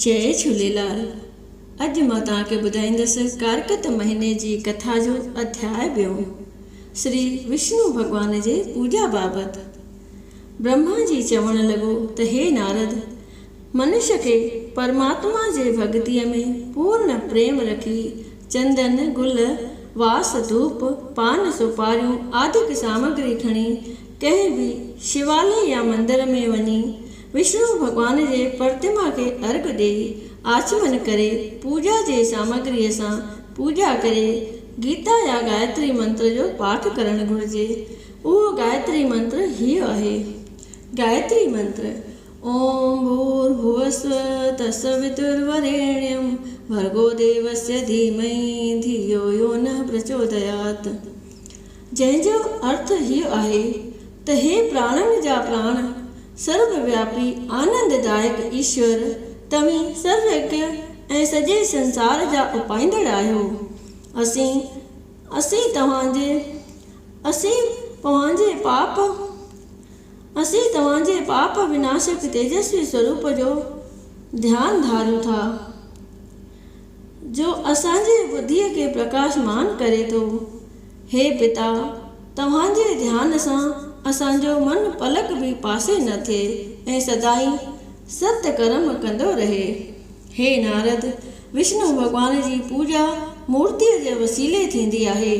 जय झूलेलाल। अॼु मां तव्हांखे ॿुधाईंदसि कारकत महीने जी कथा जो अध्याय ॿियों, श्री विष्णु भॻवान जे पूजा बाबति। ब्रह्मा जी चवणु लॻो त हे नारद, मनुष्य खे परमात्मा जे भक्तीअ में पूर्ण प्रेम रखी चंदन, गुल, वास, धूप, पान, सुपारियूं आदि सामग्री खणी कंहिं बि शिवालय या मंदिर में वञी विष्णु भॻवान जे प्रतिमा खे अर्घ ॾेई आचमन करे पूजा जे सामग्रीअ सां पूजा करे गीता या गायत्री मंत्र जो पाठ करणु घुरिजे। उहो गायत्री मंत्र हीअ आहे। गायत्री मंत्र: ओम भूर्भुवस्सुवः तत्सवितुर्वरेण्यं भर्गो देवस्य धीमहि धियो यो नः प्रचोदयात्। जंहिंजो अर्थ हीअ आहे त हे प्राणनि जा प्राण, सर्वव्यापी आनंददायक ईश्वर, तव्हीं सर्वज्ञ ऐं सॼे संसार जा उपाईंदड़ आहियो। असीं तव्हांजे पाप विनाशक तेजस्वी स्वरूप जो ध्यानु धारियूं था, जो असांजे बुद्धीअ खे प्रकाशमान करे थो। हे पिता, तव्हांजे ध्यान सां असांजो मन पलक बि पासे न थिए ऐं सदाई सत्य कर्म कंदो रहे। हे नारद, विष्णु भॻवान जी पूजा मूर्तिअ जे वसीले थींदी आहे।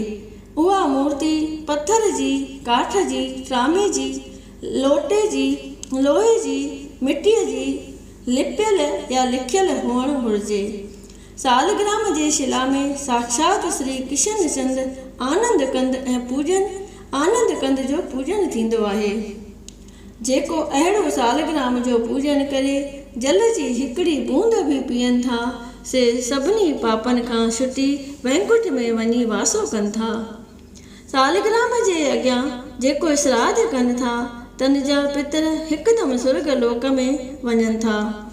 उहा मूर्ति पत्थर जी, काठ जी, तांबे जी, लोटे जी, लोहे जी, मिटीअ जी, लिपियल या लिखियल हुअणु घुरिजे। सालग्राम जे शिला में साक्षात श्री किशन चंद आनंद कंद जो पूजन थींदो आहे। जेको अहिड़ो सालग्राम जो पूजन करे जल जी हिकिड़ी बूंद बि पीअनि था, से सभिनी पापनि खां छुटी वैकुंठ में वञी वासो कनि था। सालग्राम जे अॻियां जेको श्राद्ध कनि था, तन जा पितर हिकदमि स्वर्ग लोक में वञनि था।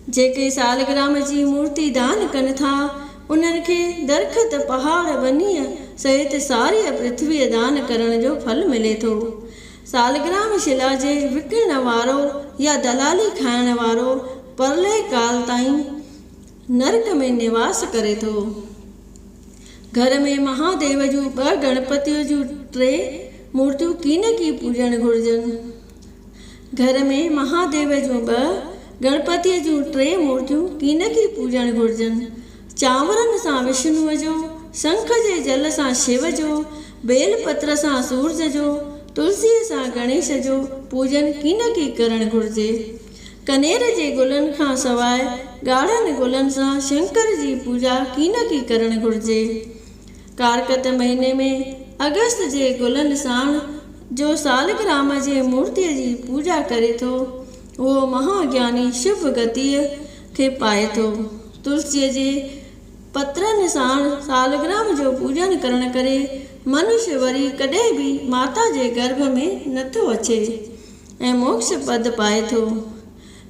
जेके सालग्राम जी मूर्ति दान कनि था, उन्हनि खे दरख़्त, पहाड़, बनीअ सहित सारी पृथ्वी दान करण जो फल मिले थो। सालग्राम शिला जे विकिणण वारो या दलाली खाइण वारो परले काल ताईं नरक में निवास करे थो। घर में महादेव जूं 2 गणपतियूं जूं 3 मूर्तियूं कीनकी पूजण घुरिजनि। घर में महादेव जूं 2 गणपतिअ जूं 3 मूर्तियूं कीनकी पूजण घुरिजनि। चांवरनि सां विष्णुअ जो, शंख जे जल सां शिव जो, बेलपत्र सां सूरज जो, तुलसीअ सां गणेश जो पूजन कीनकी करणु घुरिजे। कनेर जे गुलनि खां सवाइ ॻाढ़नि गुलनि सां शंकर जी पूजा कीनकी करणु घुरिजे। कारकत महीने में अगस्त जे गुलनि साण जो सालग्राम जे मूर्तिअ जी पूजा करे थो, उहो महाज्ञानी शुभ गतिअ खे पाए थो। तुलसीअ जे पत्रनि साण सालग्राम जो पूजन करण करे मनुष्य वरी कॾहिं बि माता जे गर्भ में नथो अचे ऐं मोक्ष पद पाए थो।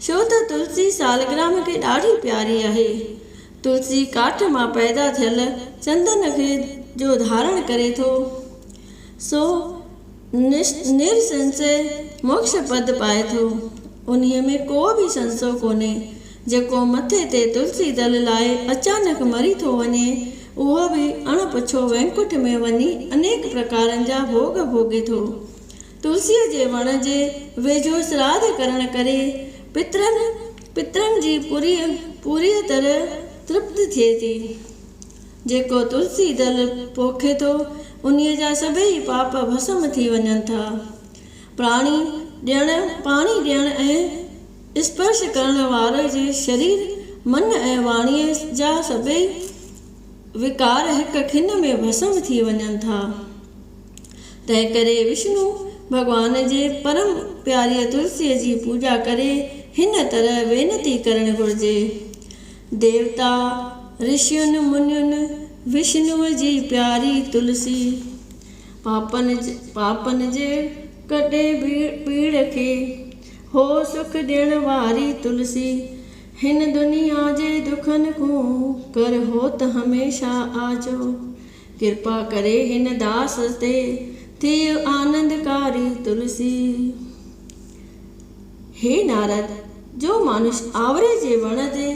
छो त तुलसी सालग्राम खे ॾाढी प्यारी आहे। तुलसी काठ मां पैदा थियल चंदन खे जो धारण करे थो, सो निरसंशय मोक्ष पद पाए थो। उन्हीअ में को बि संशय कोन्हे। जेको मथे ते तुलसी दल लाइ अचानक मरी थो वञे, उहो बि अणपुछो वैकुंठ में वञी अनेक प्रकारनि जा भोग भोगे थो। तुलसीअ जे वण जे वेझो श्राद्ध करण करे पितरनि जी पूरी तरह तृप्त थिए थी। जेको तुलसी दल पोखे थो, उन्हीअ जा सभई पाप भस्म थी वञनि था। पाणी ॾियण ऐं स्पर्श करण वारे जे शरीर, मन ऐं वाणीअ जा सभई विकार हिक खिन में भस्म थी वञनि था। तंहिं करे विष्णु भॻवान जे परम प्यारीअ तुलसीअ जी पूजा करे हिन तरह वेनती करणु घुरिजे। देवता, ऋषियुनि, मुनियुनि, विष्णुअ जी प्यारी तुलसी, पापन जे कटे पीड़ खे हो सुख ॾियण वारी तुलसी, हिन दुनिया जे दुखनि खां कर हो त हमेशा आजो, कृपा करे हिन दास ते थियो आनंदकारी तुलसी। हे नारद, जो मानुष आवरे जे वण ते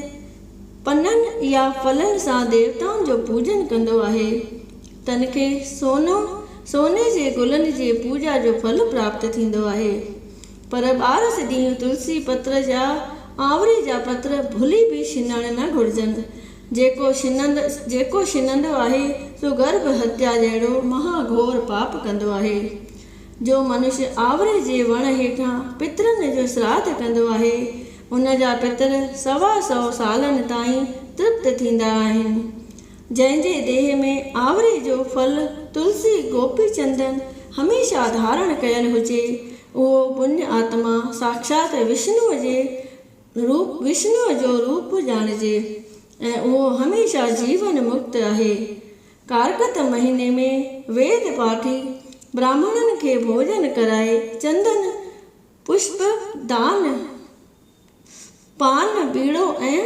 या फलनि सां देवताउनि जो पूजन कंदो आहे। तन खे सोने जे गुलनि जे पूॼा जो फल प्राप्त थींदो आहे। पर ॿारस ॾींहुं तुलसी पत्र जा आवरे जा पत्र भुली बि छिनण न घुरिजनि। जेको छिनंदो आहे सो गर्भ हत्या जहिड़ो महाघोर पाप कंदो आहे। जो मनुष्य आवरे जे वण हेठां पितरनि जो श्राद्ध कंदो आहे उन जा पितर 100 सालनि ताईं तृप्त थींदा आहिनि। जंहिंजे देह में आवरे जो फल तुलसी गोपी चंदन हमेशा धारण कयल हुजे उहो पुण्य आत्मा साक्षात विष्णुअ जो रूप ॼाणिजे ऐं उहो हमेशा जीवन मुक्त आहे। कारकत महीने में वेद पाठी ब्राह्मणनि खे भोजन कराए चंदन पुष्प दान पान बीड़ो ऐं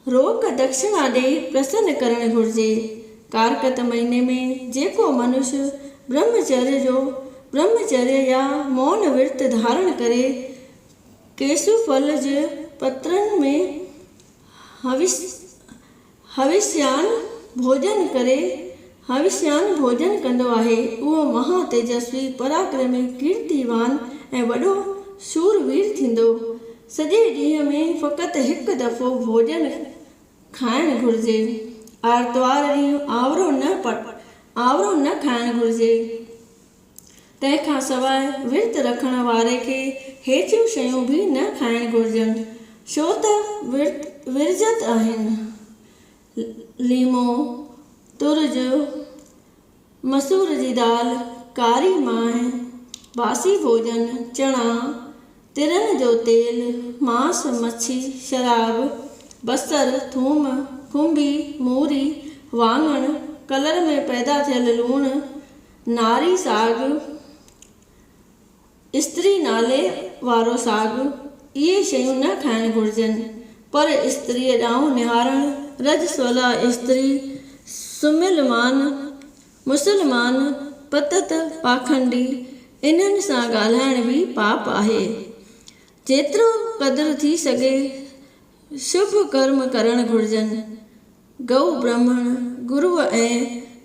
रोक दक्षिणा ॾेई प्रसन्न करणु घुरिजे। कारकत महीने में जेको मनुष्य ब्रह्मचर्य या मौन विर्त धारण करे केसु फल जे पत्रनि में हविष्यान भोजन कंदो आहे उहो महा तेजस्वी पराक्रमी कीर्तिवान ऐं वॾो शूरवीर थींदो। सॼे ॾींहं में फ़क़ति हिकु दफ़ो भोजन खाइणु घुरिजे। आर्तवार ॾींहुं आवरो न खाइणु घुरिजे। तंहिंखां सवाइ विर्त रखण वारे खे हेठियूं शयूं बि न खाइणु घुरिजनि छो त विरजत आहिनि। लीमो तुरज मसूर जी दाल कारी मांहि बासी भोजन चणा तिरनि जो तेल मांस मच्छी शराब बसर थूम खुंबी मूरी वाङण कलर में पैदा थियल लूणु नारी साग स्त्री नाले वारो साग इहे शयूं न खाइणु घुरिजनि। पर स्त्रीअ ॾांहुं निहारणु रजस्वला स्त्री मुसलमान पतत पाखंडी इन्हनि सां ॻाल्हाइण बि पाप आहे। जेतिरो क़दुरु थी सघे शुभ कर्म करणु घुरिजनि। गौ ब्राह्मण गुरुअ ऐं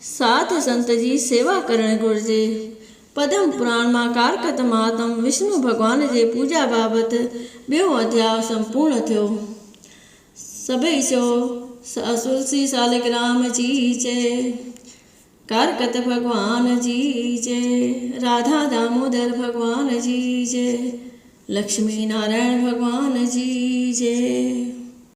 साध संत जी सेवा करणु घुरिजे। पद्म पुराण मां कारकत महात्म विष्णु भॻवान जे पूॼा बाबति ॿियो अध्याय संपूर्ण थियो। सभई चओ तुलसी सालिग्राम जी जय, कारकत भगवान जी जय, राधा दामोदर भगवान जी जय, लक्ष्मी नारायण भगवान जी जय।